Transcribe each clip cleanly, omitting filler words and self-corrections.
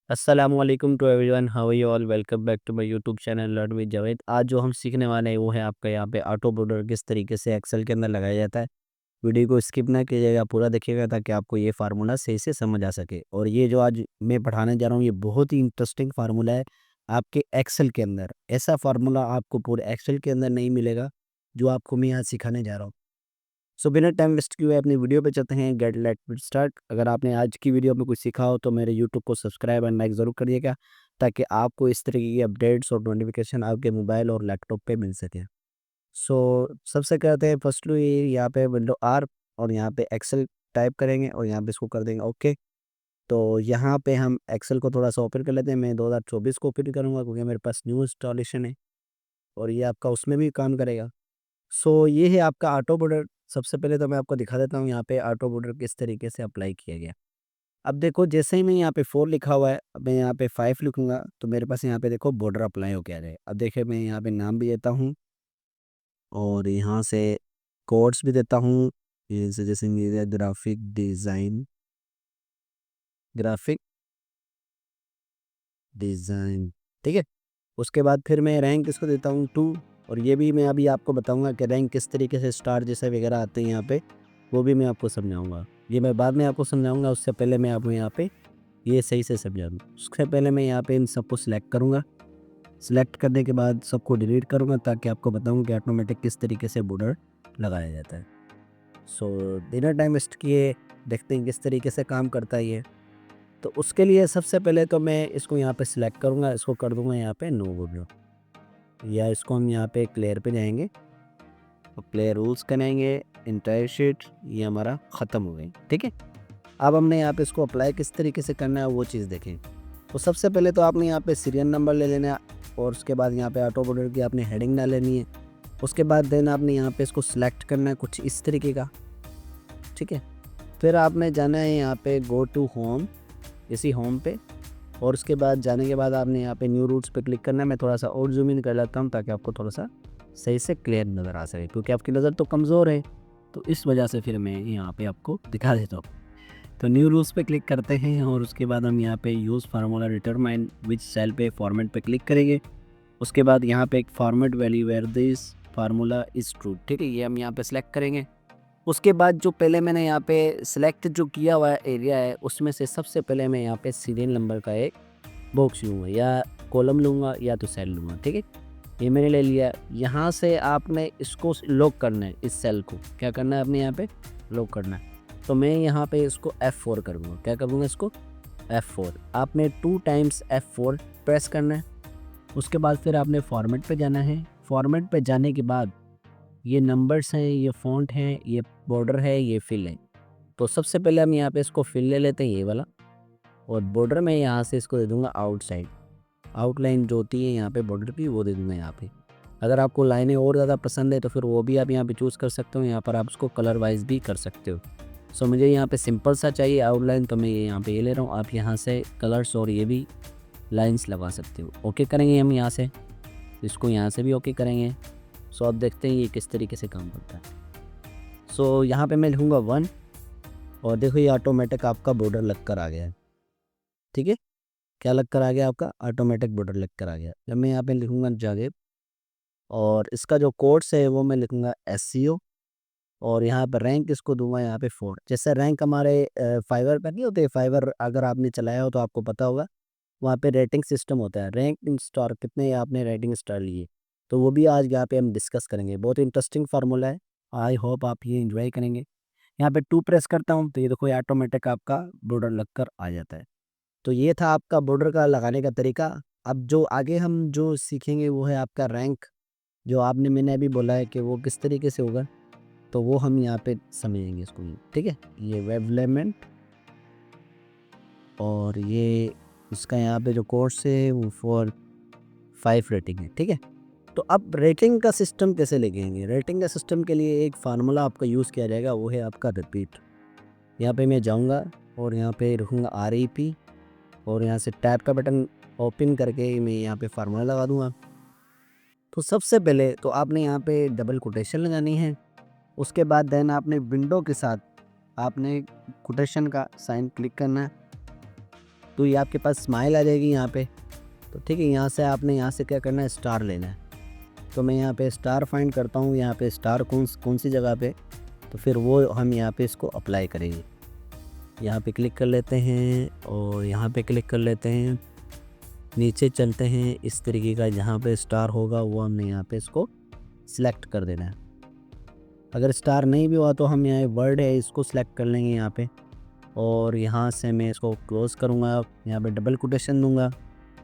अस्सलामुअलैकुम to everyone, how are you all? Welcome back to my YouTube channel learn with Javed. आज जो हम सीखने वाले हैं वो है आपका यहाँ पे ऑटो बॉर्डर किस तरीके से एक्सेल के अंदर लगाया जाता है। वीडियो को स्किप ना कीजिएगा, पूरा देखिएगा ताकि आपको ये फार्मूला सही से समझ आ सके। और ये जो आज मैं पढ़ाने जा रहा हूँ ये बहुत ही इंटरेस्टिंग फार्मूला है आपके एक्सेल के अंदर। ऐसा फार्मूला आपको पूरे एक्सेल के अंदर नहीं मिलेगा जो आपको मैं यहाँ सिखाने जा रहा हूँ। सो बिना टाइम वेस्ट किए हुए अपनी वीडियो पे चलते हैं। Get let with start. अगर आपने आज की वीडियो में कुछ सीखा हो तो मेरे यूट्यूब को सब्सक्राइब एंड लाइक ज़रूर करिएगा ताकि आपको इस तरीके की अपडेट्स और नोटिफिकेशन आपके मोबाइल और लैपटॉप पे मिल सके। सो सबसे कहते हैं फर्स्टली यहाँ पे विंडो आर और यहाँ पे एक्सेल टाइप करेंगे और यहाँ पे इसको कर देंगे ओके। तो यहाँ पे हम एक्सेल को थोड़ा सा ओपन कर लेते हैं। मैं 2024 को ओपन करूँगा क्योंकि मेरे पास न्यू इंस्टॉलेशन है और ये आपका उसमें भी काम करेगा। सो ये है आपका ऑटो बॉर्डर। सबसे पहले तो मैं आपको दिखा देता हूँ यहाँ पे ऑटो बॉर्डर किस तरीके से अप्लाई किया गया। अब देखो जैसे ही मैं यहाँ पे 4 लिखा हुआ है, अब मैं यहाँ पे 5 लिखूंगा तो मेरे पास यहाँ पे देखो बॉर्डर अप्लाई हो गया है। अब देखिए मैं यहाँ पे नाम भी देता हूँ और यहाँ से कोड्स भी देता हूँ। जैसे मेरा ग्राफिक डिज़ाइन, ठीक है। उसके बाद फिर मैं रैंक इसको देता हूँ 2। और ये भी मैं अभी आपको बताऊंगा कि रैंक किस तरीके से स्टार जैसे वगैरह आते हैं यहाँ पे, वो भी मैं आपको समझाऊंगा। ये मैं बाद में आपको समझाऊंगा, उससे पहले मैं आपको यहाँ पे ये सही से समझा दूँ। उससे पहले मैं यहाँ पे इन सबको सिलेक्ट करूँगा। सिलेक्ट करने के बाद सबको डिलीट करूँगा ताकि आपको बताऊँ कि ऑटोमेटिक किस तरीके से बॉर्डर लगाया जाता है। सो बिना टाइम वेस्ट किए देखते हैं किस तरीके से काम करता है ये। तो उसके लिए सबसे पहले तो मैं इसको यहाँ पे सिलेक्ट करूँगा, इसको कर दूँगा यहाँ पे नो बॉर्डर, या इसको हम यहाँ पे क्लियर पे जाएंगे और प्ले रूल्स करेंगे। इंटायर शीट ये हमारा ख़त्म हो गई, ठीक है। अब हमने यहाँ पे इसको अप्लाई किस तरीके से करना है वो चीज़ देखें। तो सबसे पहले तो आपने यहाँ पे सीरियल नंबर ले लेना है और उसके बाद यहाँ पे ऑटो बॉर्डर की आपने हेडिंग ना लेनी है। उसके बाद देन आपने यहाँ पे इसको सिलेक्ट करना है कुछ इस तरीके का, ठीक है। फिर आपने जाना है यहाँ पे गो टू होम, इसी होम पे, और उसके बाद जाने के बाद आपने यहाँ पे न्यू रूट्स पे क्लिक करना है। मैं थोड़ा सा और जूम इन कर लेता हूँ ताकि आपको थोड़ा सा सही से क्लियर नज़र आ सके क्योंकि आपकी नज़र तो कमज़ोर है, तो इस वजह से फिर मैं यहाँ पे आपको दिखा देता हूँ। तो न्यू रूल्स पे क्लिक करते हैं और उसके बाद हम यहाँ पे use formula determine which cell पे फॉर्मेट पे क्लिक करेंगे। उसके बाद यहाँ पे एक format value where this formula is true, ठीक है, ये हम यहाँ पे सेलेक्ट करेंगे। उसके बाद जो पहले मैंने यहाँ पे सिलेक्ट जो किया हुआ एरिया है उसमें से सबसे पहले मैं यहाँ पे सीरियल नंबर का एक बॉक्स लूँगा या कॉलम लूँगा या तो सेल लूँगा, ठीक है। ये मैंने ले लिया। यहाँ से आपने इसको लॉक करना है, इस सेल को क्या करना है आपने यहाँ पे लॉक करना है। तो मैं यहाँ पे इसको F4 कर दूँगा। क्या करूँगा इसको F4। आपने 2 टाइम्स F4 प्रेस करना है। उसके बाद फिर आपने फॉर्मेट पे जाना है। फॉर्मेट पे जाने के बाद ये नंबर्स हैं, ये फ़ॉन्ट हैं, ये बॉर्डर है, ये फिल है। तो सबसे पहले हम यहाँ पे इसको फिल ले लेते हैं ये वाला, और बॉर्डर में यहाँ से इसको दे दूँगा आउटसाइड। आउटलाइन जो होती है यहाँ पे बॉर्डर की वो दे दूँगा यहाँ पे। अगर आपको लाइनें और ज़्यादा पसंद है तो फिर वो भी आप यहाँ पे चूज़ कर सकते हो। यहाँ पर आप उसको कलर वाइज भी कर सकते हो। सो मुझे यहाँ पे सिंपल सा चाहिए आउटलाइन, तो मैं ये यहाँ पे ये ले रहा हूँ। आप यहाँ से कलर्स और ये भी लाइन्स लगा सकते हो। ओके करेंगे हम यहाँ से, इसको यहाँ से भी ओके करेंगे। सो अब देखते हैं ये किस तरीके से काम करता है। सो यहाँ पे मैं लिखूँगा 1 और देखो ये ऑटोमेटिक आपका बॉर्डर लग कर आ गया है, ठीक है। क्या लग कर आ गया आपका ऑटोमेटिक बॉर्डर लग कर आ गया। जब मैं यहाँ पे लिखूँगा जावेद और इसका जो कोड्स है वो मैं लिखूँगा SEO, और यहाँ पर रैंक इसको दूंगा यहाँ पे 4। जैसे रैंक हमारे फाइवर पर नहीं होते, फाइवर अगर आपने चलाया हो तो आपको पता होगा वहाँ पे रेटिंग सिस्टम होता है, रैंक इन स्टार कितने आपने रेटिंग स्टार लिए। तो वो भी आज यहाँ पे हम डिस्कस करेंगे। बहुत इंटरेस्टिंग फार्मूला है, आई होप आप ये इंजॉय करेंगे। यहाँ पे 2 प्रेस करता हूँ तो ये देखो ये ऑटोमेटिक आपका बॉर्डर लग कर आ जाता है। तो ये था आपका बॉर्डर का लगाने का तरीका। अब जो आगे हम जो सीखेंगे वो है आपका रैंक, जो आपने मैंने अभी बोला है कि वो किस तरीके से होगा, तो वो हम यहाँ पे समझेंगे इसको, ठीक है। ये वेब एलिमेंट और ये इसका यहाँ पे जो कोर्स है वो 4-5 रेटिंग है, ठीक है। तो अब रेटिंग का सिस्टम कैसे लिखेंगे? रेटिंग का सिस्टम के लिए एक फार्मूला आपका यूज़ किया जाएगा, वो है आपका रिपीट। यहाँ पे मैं जाऊँगा और यहाँ पे रखूँगा REP और यहाँ से टैब का बटन ओपन करके मैं यहाँ पे फार्मूला लगा दूँगा। तो सबसे पहले तो आपने यहाँ पे डबल कोटेशन लगानी है। उसके बाद देन आपने विंडो के साथ आपने कोटेशन का साइन क्लिक करना है। तो ये आपके पास स्माइल आ जाएगी यहाँ पे। तो ठीक है, यहाँ से आपने यहाँ से क्या करना है, स्टार लेना है। तो मैं यहाँ पे स्टार फाइंड करता हूँ, यहाँ पे स्टार कौन सी जगह पे, तो फिर वो हम यहाँ पे इसको अप्लाई करेंगे। यहाँ पे क्लिक कर लेते हैं और यहाँ पे क्लिक कर लेते हैं, नीचे चलते हैं, इस तरीके का जहाँ पे स्टार होगा वो हमने यहाँ पे इसको सिलेक्ट कर देना है। अगर स्टार नहीं भी हुआ तो हम यहाँ वर्ड है इसको सिलेक्ट कर लेंगे यहाँ पे, और यहाँ से मैं इसको क्लोज़ करूँगा, यहाँ पे डबल कोटेशन दूँगा।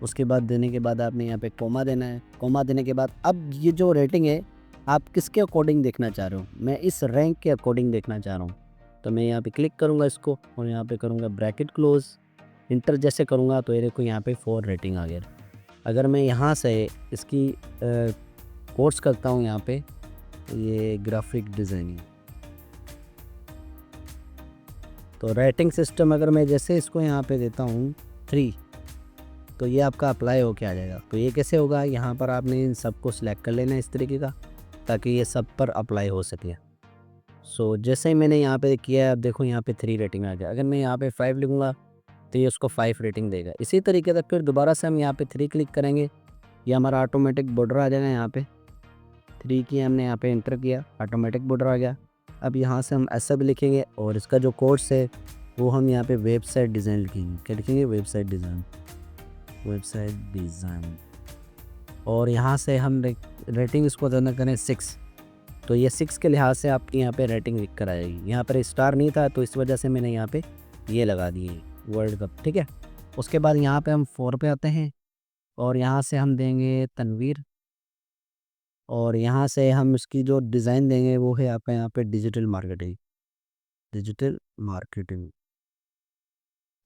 उसके बाद देने के बाद आपने यहाँ पे कोमा देना है। कोमा देने के बाद अब ये जो रेटिंग है आप किसके अकॉर्डिंग देखना चाह रहे हो, मैं इस रैंक के अकॉर्डिंग देखना चाह रहा हूँ। तो मैं यहाँ पे क्लिक करूँगा इसको और यहाँ पे करूँगा ब्रैकेट क्लोज़, इंटर जैसे करूँगा तो ये देखो यहाँ पे 4 रेटिंग आ गया। अगर मैं यहाँ से इसकी कोर्स करता हूँ यहाँ पे, ये ग्राफिक डिज़ाइनिंग, तो रेटिंग सिस्टम अगर मैं जैसे इसको यहाँ पे देता हूँ 3, तो ये आपका अप्लाई होके आ जाएगा। तो ये कैसे होगा, यहाँ पर आपने इन सबको सिलेक्ट कर लेना है इस तरीके का, ताकि ये सब पर अप्लाई हो सके। सो जैसे ही मैंने यहाँ पे किया है, अब देखो यहाँ पे 3 रेटिंग आ गया। अगर मैं यहाँ पे 5 लिखूँगा तो ये उसको 5 रेटिंग देगा। इसी तरीके से फिर दोबारा से हम यहाँ पे 3 क्लिक करेंगे, ये हमारा ऑटोमेटिक बॉर्डर आ जाएगा। यहाँ पे 3 की हमने यहाँ पे एंटर किया, ऑटोमेटिक बॉर्डर आ गया। अब यहाँ से हम ऐसा भी लिखेंगे और इसका जो कोर्स है वो हम यहाँ पे वेबसाइट डिज़ाइन लिखेंगे। क्या लिखेंगे, वेबसाइट डिज़ाइन, वेबसाइट डिज़ाइन। और यहाँ से हम रेटिंग इसको देना करें 6, तो ये 6 के लिहाज से आपकी यहाँ पे रेटिंग लिख कर आएगी। यहाँ पर स्टार नहीं था तो इस वजह से मैंने यहाँ पे ये लगा दिए वर्ल्ड कप, ठीक है। उसके बाद यहाँ पे हम 4 पे आते हैं और यहाँ से हम देंगे तनवीर, और यहाँ से हम इसकी जो डिज़ाइन देंगे वो है आपका यहाँ पे डिजिटल मार्केटिंग, डिजिटल मार्केटिंग।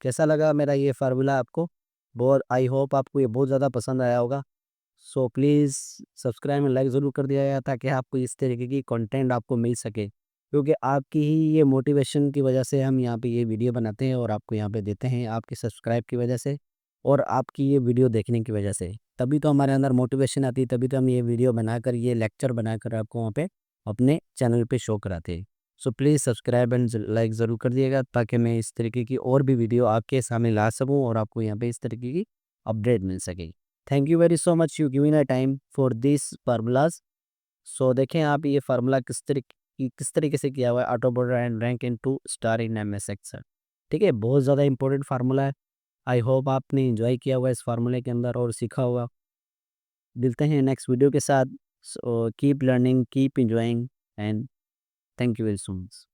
कैसा लगा मेरा ये फार्मूला आपको, बहुत आई होप आपको ये बहुत ज़्यादा पसंद आया होगा। So please subscribe and like ज़रूर कर दिया जाए ताकि आपको इस तरीके की कंटेंट आपको मिल सके, क्योंकि आपकी ही ये मोटिवेशन की वजह से हम यहाँ पे ये वीडियो बनाते हैं और आपको यहाँ पे देते हैं, आपके सब्सक्राइब की वजह से और आपकी ये वीडियो देखने की वजह से। तभी तो हमारे अंदर मोटिवेशन आती है, तभी तो हम ये वीडियो बनाकर, ये लेक्चर बनाकर आपको वहाँ पे अपने चैनल पे शो कराते हैं। So please subscribe and like ज़रूर कर दिएगा ताकि मैं इस तरीके की और भी वीडियो आपके सामने ला सकूँ और आपको यहाँ पे इस तरीके की अपडेट मिल सके। Thank you very so much you giving a time for this formulas. So देखें आप ये फार्मूला किस तरीके से किया हुआ है, auto border and rank in to star in MS Excel. ठीक है, बहुत ज़्यादा इंपॉर्टेंट फार्मूला है। आई होप आपने एंजॉय किया हुआ है इस फार्मूले के अंदर और सीखा होगा। मिलते हैं नेक्स्ट वीडियो के साथ। So keep learning, keep enjoying and thank you very so much.